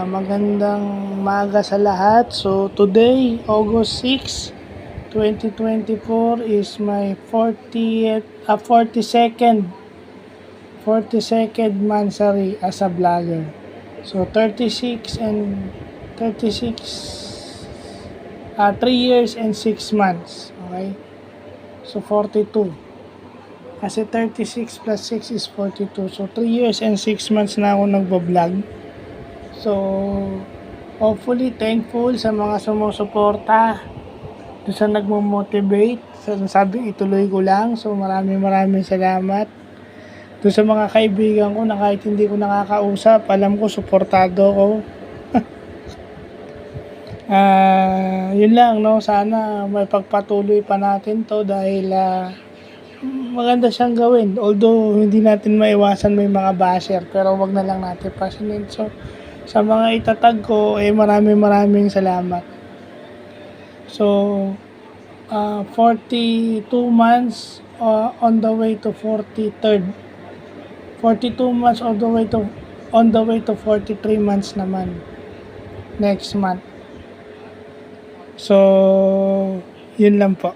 magandang maga sa lahat. So today, August 6, 2024 is my 42nd mansary as a vlogger. So 36 and 36 3 years and 6 months. Okay? So 42. Kasi 36 plus 6 is 42. So 3 years and 6 months na ako nagbablog. So hopefully thankful sa mga sumusuporta, doon sa nagmo-motivate, sa sabing ituloy ko lang. So maraming salamat. Doon sa mga kaibigan ko na kahit hindi ko nakakausap, alam ko suportado ko. Yun lang, no, sana may pagpatuloy pa natin to dahil maganda siyang gawin, although hindi natin maiwasan may mga basher, pero wag na lang natin pasinin. So sa mga itatag ko, maraming salamat. So 42 months on the way to 43rd, 42 months on the way to 43 months naman next month. So yun lang po.